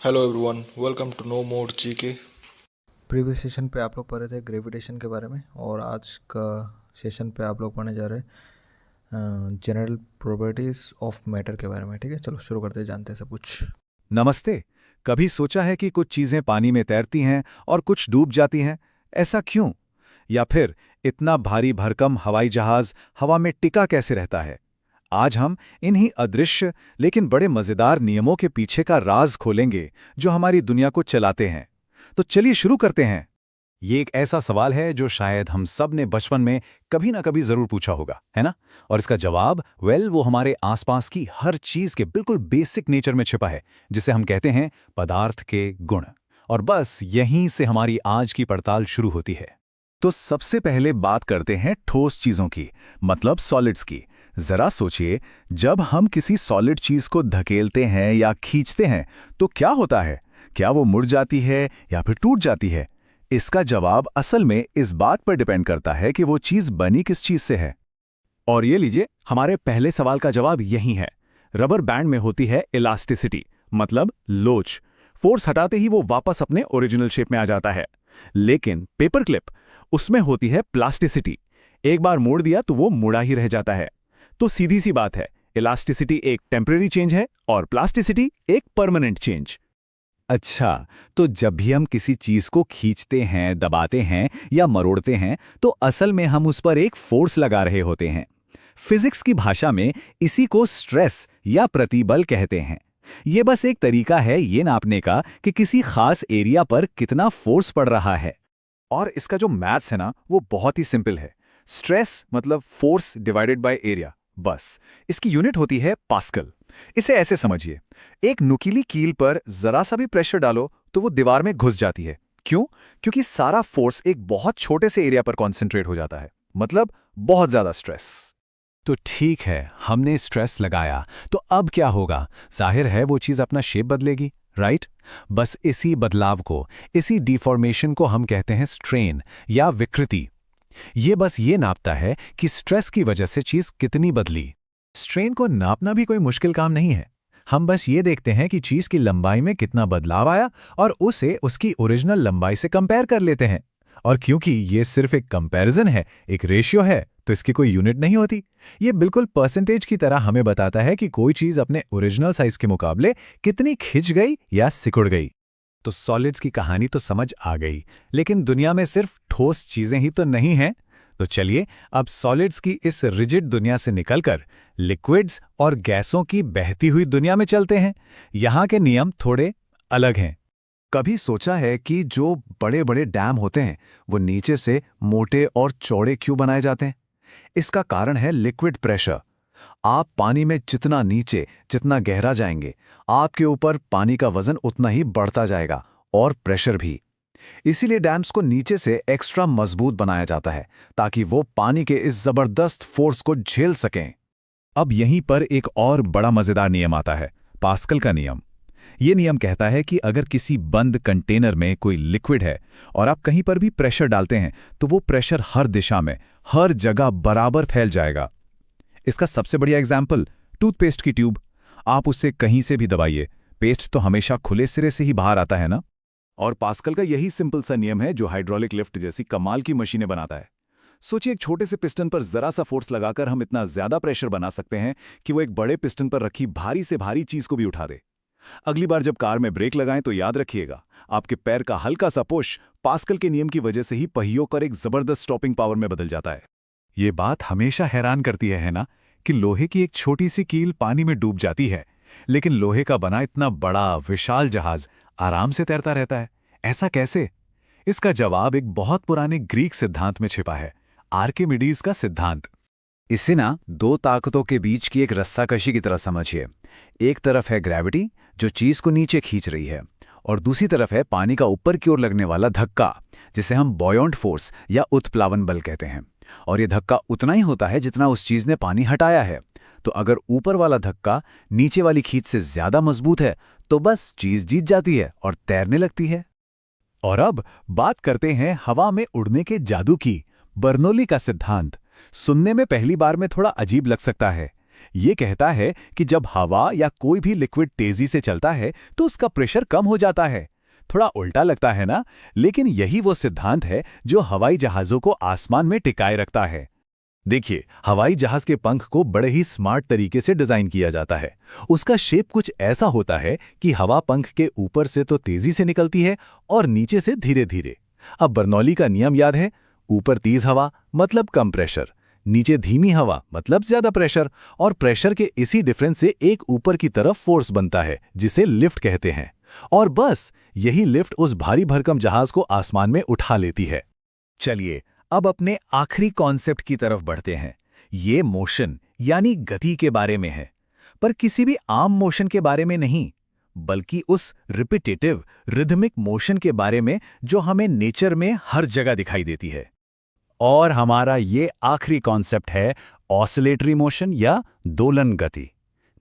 Hello everyone, welcome to no more GK. Previous session पे आप लोग पढ़े थे ग्रेविटेशन के बारे में, और आज का सेशन पे आप लोग पढ़ने जा रहे हैं जनरल प्रॉपर्टीज ऑफ मैटर के बारे में। ठीक है, चलो शुरू करते हैं, जानते हैं सब कुछ। नमस्ते। कभी सोचा है कि कुछ चीजें पानी में तैरती हैं और कुछ डूब जाती हैं? ऐसा क्यों? या फिर इतना भारी भरकम हवाई जहाज हवा में टिका कैसे रहता है? आज हम इन्हीं अदृश्य लेकिन बड़े मजेदार नियमों के पीछे का राज खोलेंगे जो हमारी दुनिया को चलाते हैं। तो चलिए शुरू करते हैं। ये एक ऐसा सवाल है जो शायद हम सब ने बचपन में कभी ना कभी जरूर पूछा होगा, है ना? और इसका जवाब वो हमारे आसपास की हर चीज के बिल्कुल बेसिक नेचर में छिपा है, जिसे हम कहते हैं पदार्थ के गुण। और बस यहीं से हमारी आज की पड़ताल शुरू होती है। तो सबसे पहले बात करते हैं ठोस चीजों की, मतलब सॉलिड्स की। जरा सोचिए, जब हम किसी सॉलिड चीज को धकेलते हैं या खींचते हैं तो क्या होता है? क्या वो मुड़ जाती है या फिर टूट जाती है? इसका जवाब असल में इस बात पर डिपेंड करता है कि वो चीज बनी किस चीज से है। और ये लीजिए, हमारे पहले सवाल का जवाब यही है। रबर बैंड में होती है इलास्टिसिटी, मतलब लोच। फोर्स हटाते ही वो वापस अपने ओरिजिनल शेप में आ जाता है। लेकिन पेपर क्लिप, उसमें होती है प्लास्टिसिटी। एक बार मोड़ दिया तो वो मुड़ा ही रह जाता है। तो सीधी सी बात है, इलास्टिसिटी एक टेम्परेरी चेंज है और प्लास्टिसिटी एक परमानेंट चेंज। अच्छा, तो जब भी हम किसी चीज को खींचते हैं, दबाते हैं या मरोड़ते हैं, तो असल में हम उस पर एक फोर्स लगा रहे होते हैं। फिजिक्स की भाषा में इसी को स्ट्रेस या प्रतिबल कहते हैं। ये बस एक तरीका है ये नापने का कि किसी खास एरिया पर कितना फोर्स पड़ रहा है। और इसका जो मैथ्स है ना, वो बहुत ही सिंपल है। स्ट्रेस मतलब फोर्स डिवाइडेड बाय एरिया, बस। इसकी यूनिट होती है पास्कल। इसे ऐसे समझिए, एक नुकीली कील पर जरा सा भी प्रेशर डालो तो वो दीवार में घुस जाती है। क्यों? क्योंकि सारा फोर्स एक बहुत छोटे से एरिया पर कॉन्सेंट्रेट हो जाता है, मतलब बहुत ज्यादा स्ट्रेस। तो ठीक है, हमने स्ट्रेस लगाया, तो अब क्या होगा? जाहिर है वो चीज अपना शेप बदलेगी, राइट? बस इसी बदलाव को, इसी डिफॉर्मेशन को हम कहते हैं स्ट्रेन या विकृति। ये बस ये नापता है कि स्ट्रेस की वजह से चीज कितनी बदली। स्ट्रेन को नापना भी कोई मुश्किल काम नहीं है। हम बस ये देखते हैं कि चीज की लंबाई में कितना बदलाव आया और उसे उसकी ओरिजिनल लंबाई से कंपेयर कर लेते हैं। और क्योंकि ये सिर्फ एक कंपैरिजन है, एक रेशियो है, तो इसकी कोई यूनिट नहीं होती। ये बिल्कुल परसेंटेज की तरह हमें बताता है कि कोई चीज अपने ओरिजिनल साइज के मुकाबले कितनी खिंच गई या सिकुड़ गई। तो सॉलिड्स की कहानी तो समझ आ गई, लेकिन दुनिया में सिर्फ ठोस चीजें ही तो नहीं हैं। तो चलिए अब सॉलिड्स की इस रिजिड दुनिया से निकलकर लिक्विड्स और गैसों की बहती हुई दुनिया में चलते हैं। यहाँ के नियम थोड़े अलग हैं। कभी सोचा है कि जो बड़े बड़े डैम होते हैं वो नीचे से मोटे और चौड़े क्यों बनाए जाते हैं? इसका कारण है लिक्विड प्रेशर। आप पानी में जितना नीचे, जितना गहरा जाएंगे, आपके ऊपर पानी का वजन उतना ही बढ़ता जाएगा, और प्रेशर भी। इसीलिए डैम्स को नीचे से एक्स्ट्रा मजबूत बनाया जाता है, ताकि वो पानी के इस जबरदस्त फोर्स को झेल सकें। अब यहीं पर एक और बड़ा मजेदार नियम आता है, पास्कल का नियम। ये नियम कहता है कि अगर किसी बंद कंटेनर में कोई लिक्विड है और आप कहीं पर भी प्रेशर डालते हैं, तो वो प्रेशर हर दिशा में, हर जगह बराबर फैल जाएगा। इसका सबसे बढ़िया एग्जाम्पल, टूथपेस्ट की ट्यूब। आप उससे कहीं से भी दबाइए, पेस्ट तो हमेशा खुले सिरे से ही बाहर आता है ना? और पास्कल का यही सिंपल सा नियम है जो हाइड्रोलिक लिफ्ट जैसी कमाल की मशीनें बनाता है। सोचिए, एक छोटे से पिस्टन पर जरा सा फोर्स लगाकर हम इतना ज्यादा प्रेशर बना सकते हैं कि वो एक बड़े पिस्टन पर रखी भारी से भारी चीज को भी उठा दे। अगली बार जब कार में ब्रेक लगाएं तो याद रखिएगा, आपके पैर का हल्का सा पुश पास्कल के नियम की वजह से ही पहियों कर एक जबरदस्त स्टॉपिंग पावर में बदल जाता है। ये बात हमेशा हैरान करती है ना, कि लोहे की एक छोटी सी कील पानी में डूब जाती है, लेकिन लोहे का बना इतना बड़ा विशाल जहाज आराम से तैरता रहता है। ऐसा कैसे? इसका जवाब एक बहुत पुराने ग्रीक सिद्धांत में छिपा है, आर्किमिडीज का सिद्धांत। इसे ना दो ताकतों के बीच की एक रस्साकशी की तरह समझिए। एक तरफ है ग्रेविटी, जो चीज को नीचे खींच रही है, और दूसरी तरफ है पानी का ऊपर की ओर लगने वाला धक्का, जिसे हम बॉयंट फोर्स या उत्प्लावन बल कहते हैं। और ये धक्का उतना ही होता है जितना उस चीज ने पानी हटाया है। तो अगर ऊपर वाला धक्का नीचे वाली खींच से ज्यादा मजबूत है, तो बस चीज जीत जाती है और तैरने लगती है। और अब बात करते हैं हवा में उड़ने के जादू की, बर्नौली का सिद्धांत। सुनने में पहली बार में थोड़ा अजीब लग सकता है, ये कहता है कि जब हवा या कोई भी लिक्विड तेजी से चलता है तो उसका प्रेशर कम हो जाता है। थोड़ा उल्टा लगता है ना, लेकिन यही वो सिद्धांत है जो हवाई जहाज़ों को आसमान में टिकाए रखता है। देखिए, हवाई जहाज के पंख को बड़े ही स्मार्ट तरीके से डिजाइन किया जाता है। उसका शेप कुछ ऐसा होता है कि हवा पंख के ऊपर से तो तेजी से निकलती है और नीचे से धीरे धीरे। अब बर्नौली का नियम याद है, ऊपर तेज हवा मतलब कम प्रेशर, नीचे धीमी हवा मतलब ज्यादा प्रेशर, और प्रेशर के इसी डिफरेंस से एक ऊपर की तरफ फोर्स बनता है जिसे लिफ्ट कहते हैं। और बस यही लिफ्ट उस भारी भरकम जहाज को आसमान में उठा लेती है। चलिए अब अपने आखिरी कॉन्सेप्ट की तरफ बढ़ते हैं। ये मोशन यानी गति के बारे में है, पर किसी भी आम मोशन के बारे में नहीं, बल्कि उस रिपीटेटिव रिदमिक मोशन के बारे में जो हमें नेचर में हर जगह दिखाई देती है। और हमारा ये आखिरी कॉन्सेप्ट है ऑसिलेटरी मोशन या दोलन गति।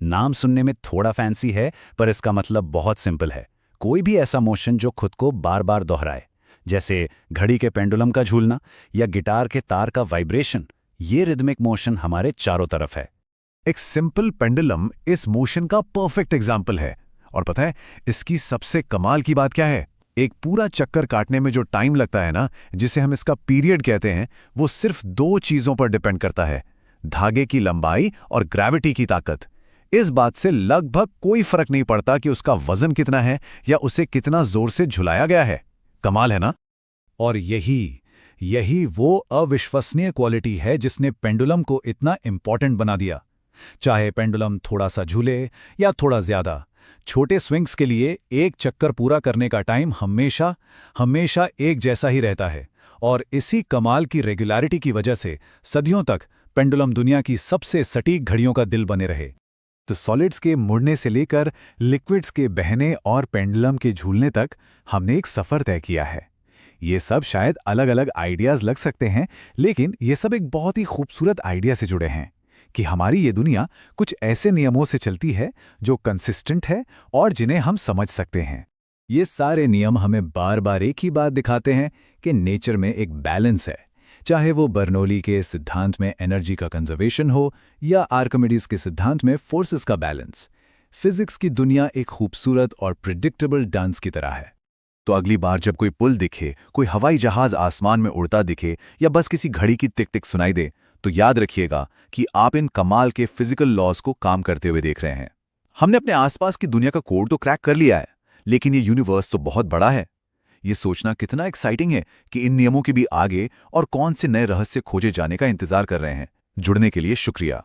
नाम सुनने में थोड़ा फैंसी है, पर इसका मतलब बहुत सिंपल है। कोई भी ऐसा मोशन जो खुद को बार बार दोहराए, जैसे घड़ी के पेंडुलम का झूलना या गिटार के तार का वाइब्रेशन। ये रिदमिक मोशन हमारे चारों तरफ है। एक सिंपल पेंडुलम इस मोशन का परफेक्ट एग्जाम्पल है। और पता है इसकी सबसे कमाल की बात क्या है? एक पूरा चक्कर काटने में जो टाइम लगता है ना, जिसे हम इसका पीरियड कहते हैं, वो सिर्फ 2 चीजों पर डिपेंड करता है, धागे की लंबाई और ग्रेविटी की ताकत। इस बात से लगभग कोई फर्क नहीं पड़ता कि उसका वजन कितना है या उसे कितना जोर से झुलाया गया है। कमाल है ना? और यही वो अविश्वसनीय क्वालिटी है जिसने पेंडुलम को इतना इंपॉर्टेंट बना दिया। चाहे पेंडुलम थोड़ा सा झूले या थोड़ा ज्यादा, छोटे स्विंग्स के लिए एक चक्कर पूरा करने का टाइम हमेशा एक जैसा ही रहता है। और इसी कमाल की रेगुलरिटी की वजह से सदियों तक पेंडुलम दुनिया की सबसे सटीक घड़ियों का दिल बने रहे। तो सॉलिड्स के मुड़ने से लेकर लिक्विड्स के बहने और पेंडुलम के झूलने तक हमने एक सफर तय किया है। ये सब शायद अलग अलग आइडियाज लग सकते हैं, लेकिन ये सब एक बहुत ही खूबसूरत आइडिया से जुड़े हैं कि हमारी ये दुनिया कुछ ऐसे नियमों से चलती है जो कंसिस्टेंट है और जिन्हें हम समझ सकते हैं। ये सारे नियम हमें बार बार एक ही बात दिखाते हैं कि नेचर में एक बैलेंस है, चाहे वो बर्नौली के सिद्धांत में एनर्जी का कंजर्वेशन हो या आर्किमिडीज के सिद्धांत में फोर्सेस का बैलेंस। फिजिक्स की दुनिया एक खूबसूरत और प्रिडिक्टेबल डांस की तरह है। तो अगली बार जब कोई पुल दिखे, कोई हवाई जहाज आसमान में उड़ता दिखे या बस किसी घड़ी की टिक टिक सुनाई दे, तो याद रखिएगा कि आप इन कमाल के फिजिकल लॉज को काम करते हुए देख रहे हैं। हमने अपने आसपास की दुनिया का कोड तो क्रैक कर लिया है, लेकिन ये यूनिवर्स तो बहुत बड़ा है। ये सोचना कितना एक्साइटिंग है कि इन नियमों के भी आगे और कौन से नए रहस्य खोजे जाने का इंतजार कर रहे हैं। जुड़ने के लिए शुक्रिया।